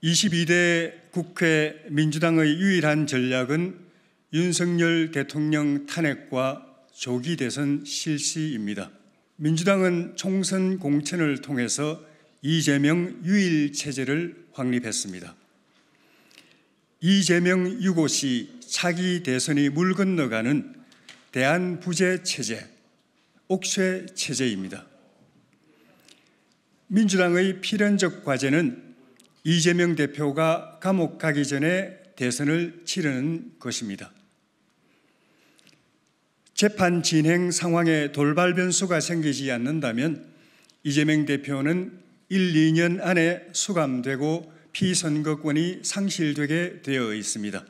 22대 국회 민주당의 유일한 전략은 윤석열 대통령 탄핵과 조기 대선 실시입니다. 민주당은 총선 공천을 통해서 이재명 유일 체제를 확립했습니다. 이재명 유고시 차기 대선이 물 건너가는 대한부재 체제, 옥쇄 체제입니다. 민주당의 필연적 과제는 이재명 대표가 감옥 가기 전에 대선을 치르는 것입니다. 재판 진행 상황에 돌발 변수가 생기지 않는다면 이재명 대표는 1, 2년 안에 수감되고 피선거권이 상실되게 되어 있습니다.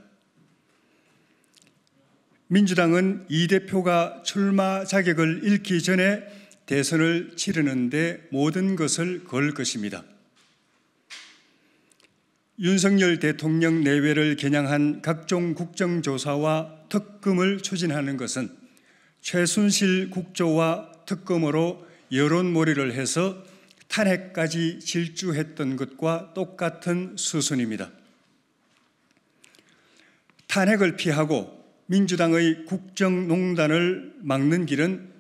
민주당은 이 대표가 출마 자격을 잃기 전에 대선을 치르는 데 모든 것을 걸 것입니다. 윤석열 대통령 내외를 겨냥한 각종 국정조사와 특검을 추진하는 것은 최순실 국조와 특검으로 여론몰이를 해서 탄핵까지 질주했던 것과 똑같은 수순입니다. 탄핵을 피하고 민주당의 국정농단을 막는 길은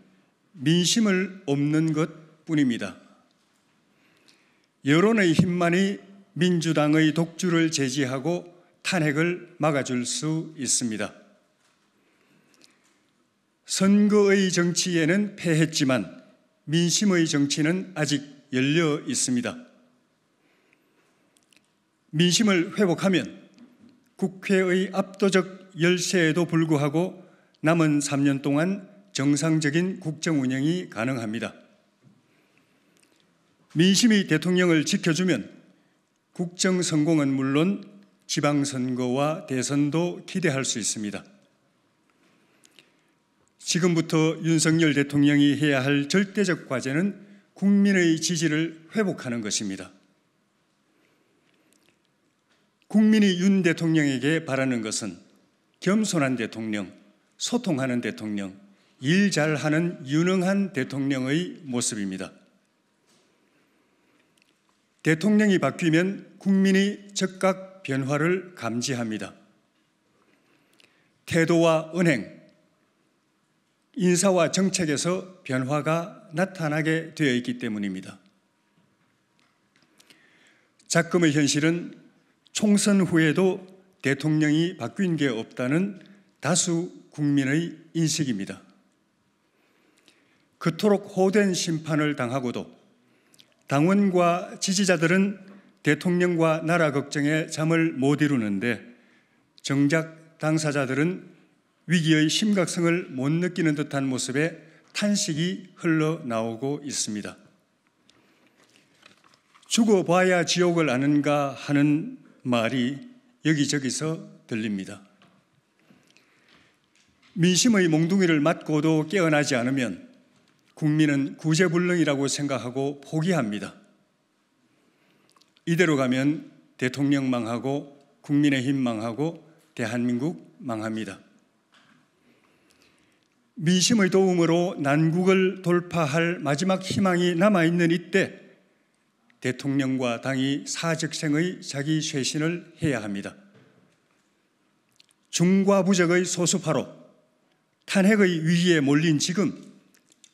민심을 엎는 것뿐입니다. 여론의 힘만이 민주당의 독주를 제지하고 탄핵을 막아줄 수 있습니다. 선거의 정치에는 패했지만 민심의 정치는 아직 열려 있습니다. 민심을 회복하면 국회의 압도적 열세에도 불구하고 남은 3년 동안 정상적인 국정 운영이 가능합니다. 민심이 대통령을 지켜주면 국정 성공은 물론 지방선거와 대선도 기대할 수 있습니다. 지금부터 윤석열 대통령이 해야 할 절대적 과제는 국민의 지지를 회복하는 것입니다. 국민이 윤 대통령에게 바라는 것은 겸손한 대통령, 소통하는 대통령, 일 잘하는 유능한 대통령의 모습입니다. 대통령이 바뀌면 국민이 즉각 변화를 감지합니다. 태도와 언행, 인사와 정책에서 변화가 나타나게 되어 있기 때문입니다. 작금의 현실은 총선 후에도 대통령이 바뀐 게 없다는 다수 국민의 인식입니다. 그토록 호된 심판을 당하고도 당원과 지지자들은 대통령과 나라 걱정에 잠을 못 이루는데 정작 당사자들은 위기의 심각성을 못 느끼는 듯한 모습에 탄식이 흘러나오고 있습니다. 죽어봐야 지옥을 아는가 하는 말이 여기저기서 들립니다. 민심의 몽둥이를 맞고도 깨어나지 않으면 국민은 구제불능이라고 생각하고 포기합니다. 이대로 가면 대통령 망하고 국민의힘 망하고 대한민국 망합니다. 민심의 도움으로 난국을 돌파할 마지막 희망이 남아있는 이때 대통령과 당이 사직생의 자기 쇄신을 해야 합니다. 중과부적의 소수파로 탄핵의 위기에 몰린 지금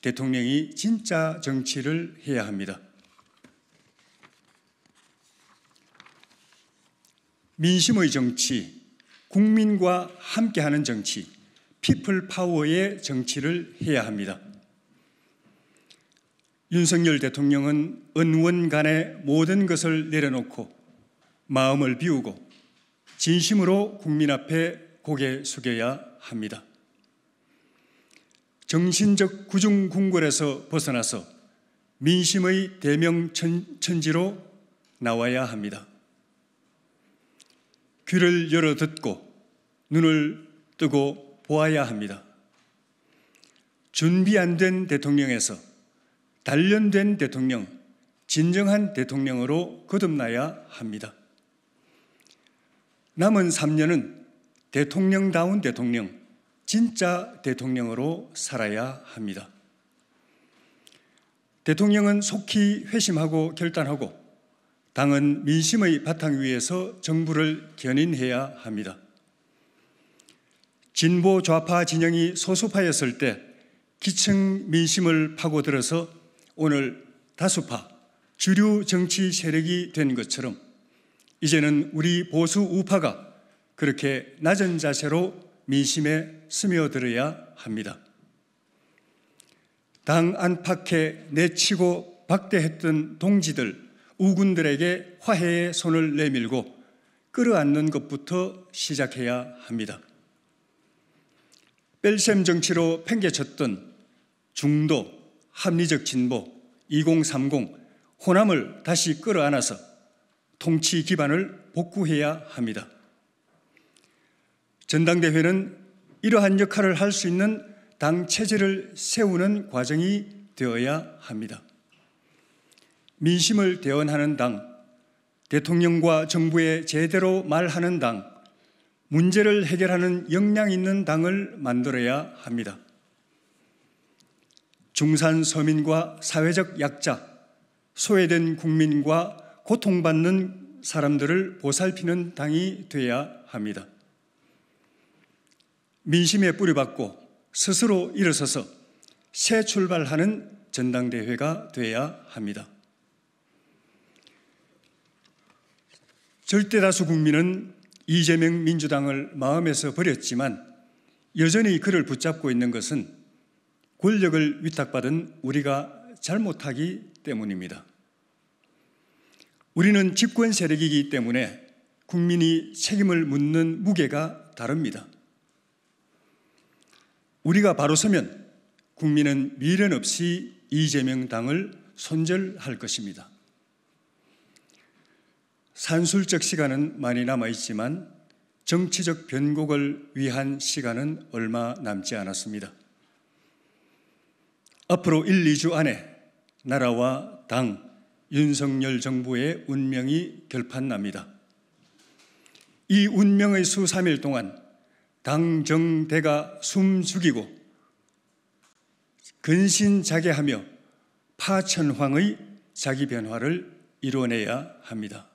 대통령이 진짜 정치를 해야 합니다. 민심의 정치, 국민과 함께하는 정치, 피플 파워의 정치를 해야 합니다. 윤석열 대통령은 은원 간의 모든 것을 내려놓고 마음을 비우고 진심으로 국민 앞에 고개 숙여야 합니다. 정신적 구중궁궐에서 벗어나서 민심의 대명천지로 나와야 합니다. 귀를 열어 듣고 눈을 뜨고 보아야 합니다. 준비 안 된 대통령에서 단련된 대통령, 진정한 대통령으로 거듭나야 합니다. 남은 3년은 대통령다운 대통령, 진짜 대통령으로 살아야 합니다. 대통령은 속히 회심하고 결단하고 당은 민심의 바탕 위에서 정부를 견인해야 합니다. 진보 좌파 진영이 소수파였을 때 기층 민심을 파고들어서 오늘 다수파, 주류 정치 세력이 된 것처럼 이제는 우리 보수 우파가 그렇게 낮은 자세로 민심에 스며들어야 합니다. 당 안팎에 내치고 박대했던 동지들, 우군들에게 화해의 손을 내밀고 끌어안는 것부터 시작해야 합니다. 뺄셈 정치로 팽개쳤던 중도, 합리적 진보, 2030, 호남을 다시 끌어안아서 통치 기반을 복구해야 합니다. 전당대회는 이러한 역할을 할 수 있는 당 체제를 세우는 과정이 되어야 합니다. 민심을 대언하는 당, 대통령과 정부에 제대로 말하는 당, 문제를 해결하는 역량 있는 당을 만들어야 합니다. 중산 서민과 사회적 약자, 소외된 국민과 고통받는 사람들을 보살피는 당이 되어야 합니다. 민심에 뿌리박고 스스로 일어서서 새 출발하는 전당대회가 되어야 합니다. 절대다수 국민은 이재명 민주당을 마음에서 버렸지만 여전히 그를 붙잡고 있는 것은 권력을 위탁받은 우리가 잘못하기 때문입니다. 우리는 집권 세력이기 때문에 국민이 책임을 묻는 무게가 다릅니다. 우리가 바로 서면 국민은 미련 없이 이재명 당을 손절할 것입니다. 산술적 시간은 많이 남아있지만 정치적 변곡을 위한 시간은 얼마 남지 않았습니다. 앞으로 1, 2주 안에 나라와 당, 윤석열 정부의 운명이 결판납니다. 이 운명의 수 3일 동안 당정대가 숨죽이고 근신자괴하며 파천황의 자기 변화를 이뤄내야 합니다.